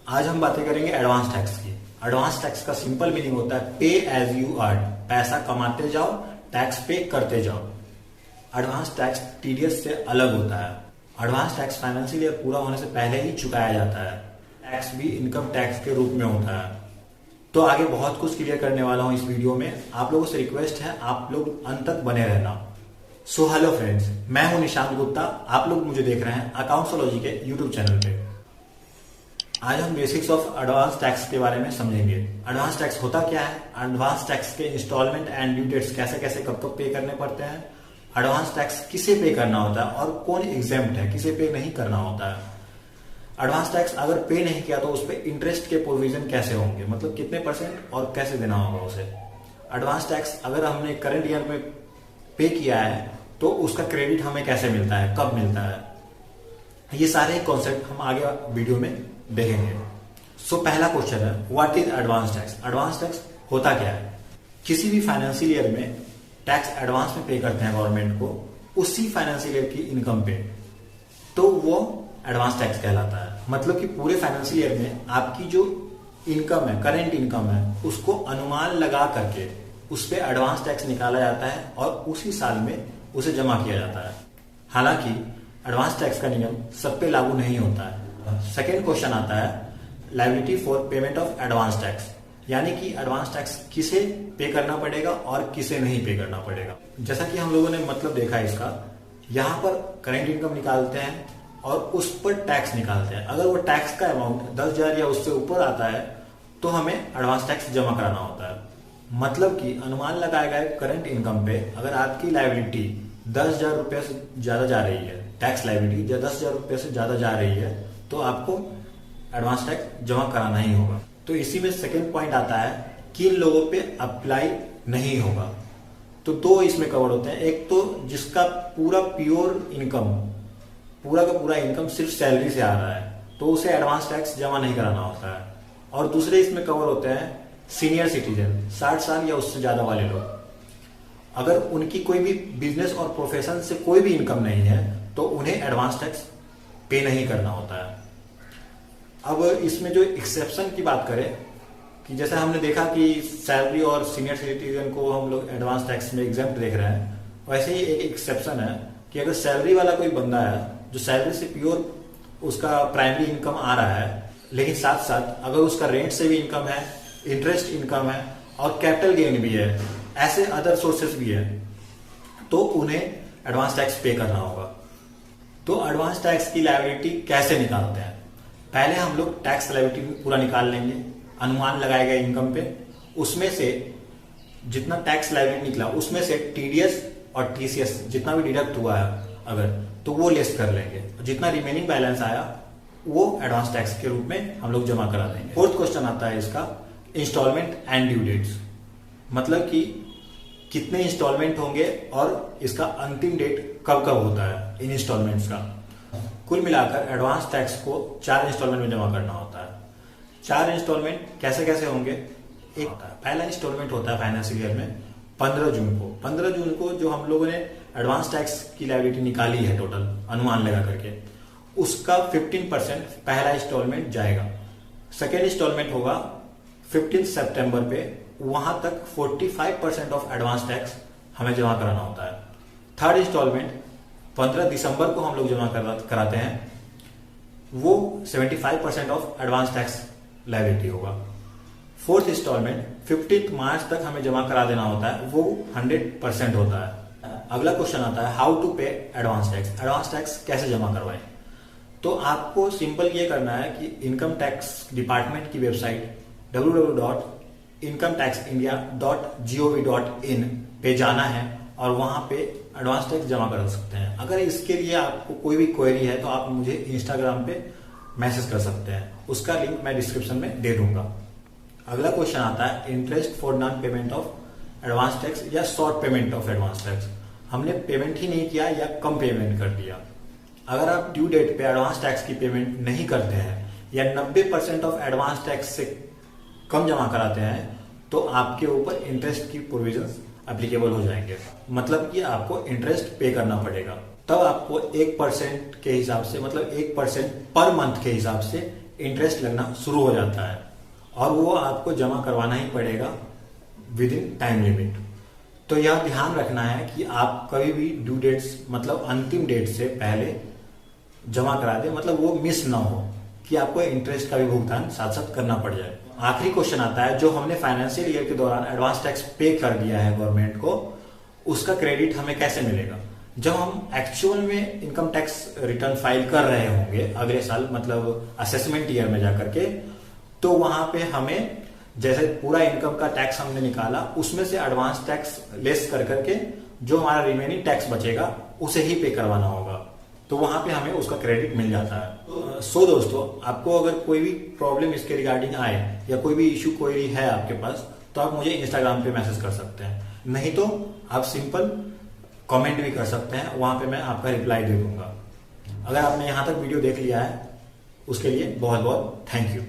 आज हम बातें करेंगे एडवांस टैक्स की। एडवांस टैक्स का सिंपल मीनिंग होता है पे एज यू अर्न, पैसा कमाते जाओ, टैक्स पे करते जाओ। एडवांस टैक्स टीडीएस से अलग होता है। एडवांस टैक्स फाइनेंशियल ईयर पूरा होने से पहले ही चुकाया जाता है। टैक्स भी इनकम टैक्स के रूप में होता है। तो आगे बहुत कुछ क्लियर करने वाला हूं इस वीडियो में। आप लोगों से रिक्वेस्ट है आप लोग अंत तक बने रहना। सो हेलो फ्रेंड्स, मैं हूं निशांत गुप्ता। आप लोग मुझे देख रहे हैं अकाउंट्सोलॉजी के यूट्यूब चैनल पे। आज हम बेसिक्स ऑफ एडवांस टैक्स के बारे में समझेंगे। एडवांस टैक्स होता क्या है, एडवांस टैक्स के इंस्टॉलमेंट एंड ड्यू डेट्स कैसे कैसे कब कब पे करने पड़ते हैं, एडवांस टैक्स किसे पे करना होता है और कौन एग्जेम्प्ट है, किसे पे नहीं करना होता है। एडवांस टैक्स अगर पे नहीं किया तो उस पर इंटरेस्ट के प्रोविजन कैसे होंगे, मतलब कितने परसेंट और कैसे देना होगा उसे। एडवांस टैक्स अगर हमने करंट ईयर में पे किया है तो उसका क्रेडिट हमें कैसे मिलता है, कब मिलता है, ये सारे कॉन्सेप्ट हम आगे वीडियो में देखेंगे। सो पहला क्वेश्चन है what is advance tax. Advance tax होता क्या है। किसी भी फाइनेंशियल ईयर में टैक्स एडवांस में पे करते हैं गवर्नमेंट को, उसी फाइनेंशियल ईयर की इनकम पे, तो वो एडवांस टैक्स कहलाता है। मतलब कि पूरे फाइनेंशियल ईयर में आपकी जो इनकम है, करेंट इनकम है, उसको अनुमान लगा करके उस पर एडवांस टैक्स निकाला जाता है और उसी साल में उसे जमा किया जाता है। हालांकि एडवांस टैक्स का नियम सब पे लागू नहीं होता है। सेकेंड क्वेश्चन आता है liability for payment of advance tax, यानी कि एडवांस टैक्स किसे पे करना पड़ेगा और किसे नहीं पे करना पड़ेगा। जैसा कि हम लोगों ने मतलब देखा है इसका, यहाँ पर करेंट इनकम निकालते हैं और उस पर टैक्स निकालते हैं। अगर वो टैक्स का अमाउंट 10,000 या उससे ऊपर आता है तो हमें एडवांस टैक्स जमा कराना होता है। मतलब कि अनुमान लगाया गया करंट इनकम पे अगर आपकी लायबिलिटी 10,000 रुपये से ज्यादा जा रही है, टैक्स लायबिलिटी 10,000 रुपये से ज्यादा जा रही है, तो आपको एडवांस टैक्स जमा कराना ही होगा। तो इसी में सेकेंड पॉइंट आता है किन लोगों पे अप्लाई नहीं होगा। तो दो इसमें कवर होते हैं। एक तो जिसका पूरा प्योर इनकम, पूरा का पूरा इनकम सिर्फ सैलरी से आ रहा है, तो उसे एडवांस टैक्स जमा नहीं कराना होता है। और दूसरे इसमें कवर होते हैं सीनियर सिटीजन, 60 साल या उससे ज्यादा वाले लोग। अगर उनकी कोई भी बिजनेस और प्रोफेशन से कोई भी इनकम नहीं है तो उन्हें एडवांस टैक्स पे नहीं करना होता है। अब इसमें जो एक्सेप्शन की बात करें कि जैसे हमने देखा कि सैलरी और सीनियर सिटीजन को हम लोग एडवांस टैक्स में एग्जेम्प्ट देख रहे हैं, वैसे ही एक एक्सेप्शन है कि अगर सैलरी वाला कोई बंदा है जो सैलरी से प्योर उसका प्राइमरी इनकम आ रहा है, लेकिन साथ साथ अगर उसका रेंट से भी इनकम है, इंटरेस्ट इनकम है और कैपिटल गेन भी है, ऐसे अदर सोर्सेस भी है, तो उन्हें एडवांस टैक्स पे करना होगा। तो एडवांस टैक्स की लायबिलिटी कैसे निकालते हैं। पहले हम लोग टैक्स लायबिलिटी पूरा निकाल लेंगे अनुमान लगाए गए इनकम पे। उसमें से जितना टैक्स लायबिलिटी निकला उसमें से टीडीएस और टीसीएस जितना भी डिडक्ट हुआ है अगर, तो वो लेस कर लेंगे। जितना रिमेनिंग बैलेंस आया वो एडवांस टैक्स के रूप में हम लोग जमा करा देंगे। फोर्थ क्वेश्चन आता है इसका इंस्टॉलमेंट एंड ड्यू डेट्स, मतलब कि कितने इंस्टॉलमेंट होंगे और इसका अंतिम डेट कब कब होता है इन इंस्टॉलमेंट्स का। कुल मिलाकर एडवांस टैक्स को 4 इंस्टॉलमेंट में जमा करना होता है। 4 इंस्टॉलमेंट कैसे कैसे होंगे। एक पहला इंस्टॉलमेंट होता है फाइनेंशियल ईयर में 15 जून को। 15 जून को जो हम लोगों ने एडवांस टैक्स की लायबिलिटी निकाली है टोटल अनुमान लगा करके, उसका 15% पहला इंस्टॉलमेंट जाएगा। सेकेंड इंस्टॉलमेंट होगा 15 सितंबर पे, वहां तक 45% ऑफ एडवांस टैक्स हमें जमा कराना होता है। थर्ड इंस्टॉलमेंट 15 दिसंबर को हम लोग जमा कराते हैं, वो 75% ऑफ एडवांस टैक्स लायबिलिटी होगा। फोर्थ इंस्टॉलमेंट 15 मार्च तक हमें जमा करा देना होता है, वो 100% होता है। अगला क्वेश्चन आता है हाउ टू पे एडवांस टैक्स। एडवांस टैक्स कैसे जमा करवाएं। तो आपको सिंपल ये करना है कि इनकम टैक्स डिपार्टमेंट की वेबसाइट www.incometaxindia.gov.in पे जाना है और वहां पे एडवांस टैक्स जमा कर सकते हैं। अगर इसके लिए आपको कोई भी क्वेरी है तो आप मुझे इंस्टाग्राम पे मैसेज कर सकते हैं, उसका लिंक मैं डिस्क्रिप्शन में दे दूंगा। अगला क्वेश्चन आता है interest for non payment of advance tax या short payment of advance tax. हमने पेमेंट ही नहीं किया या कम पेमेंट कर दिया। अगर आप ड्यू डेट पे एडवांस टैक्स की पेमेंट नहीं करते हैं या 90% ऑफ एडवांस टैक्स से कम जमा कराते हैं तो आपके ऊपर इंटरेस्ट की प्रोविजंस एप्लीकेबल हो जाएंगे। मतलब कि आपको इंटरेस्ट पे करना पड़ेगा। तब आपको 1% के हिसाब से, मतलब 1% पर मंथ के हिसाब से इंटरेस्ट लगना शुरू हो जाता है और वो आपको जमा करवाना ही पड़ेगा विद इन टाइम लिमिट। तो यह ध्यान रखना है कि आप कभी भी ड्यू डेट्स मतलब अंतिम डेट से पहले जमा करा दें, मतलब वो मिस ना हो कि आपको इंटरेस्ट का भी भुगतान साथ साथ करना पड़ जाए। आखिरी क्वेश्चन आता है, जो हमने फाइनेंशियल ईयर के दौरान एडवांस टैक्स पे कर दिया है गवर्नमेंट को, उसका क्रेडिट हमें कैसे मिलेगा? जब हम एक्चुअल में इनकम टैक्स रिटर्न फाइल कर रहे होंगे अगले साल, मतलब असेसमेंट ईयर में जाकर के, तो वहां पे हमें जैसे पूरा इनकम का टैक्स हमने निकाला उसमें से एडवांस टैक्स लेस कर करके जो हमारा रिमेनिंग टैक्स बचेगा उसे ही पे करवाना होगा, तो वहां पे हमें उसका क्रेडिट मिल जाता है। सो दोस्तों, आपको अगर कोई भी प्रॉब्लम इसके रिगार्डिंग आए या कोई भी इश्यू कोई है आपके पास, तो आप मुझे इंस्टाग्राम पे मैसेज कर सकते हैं, नहीं तो आप सिंपल कमेंट भी कर सकते हैं, वहां पे मैं आपका रिप्लाई दे दूंगा। अगर आपने यहां तक वीडियो देख लिया है उसके लिए बहुत बहुत थैंक यू।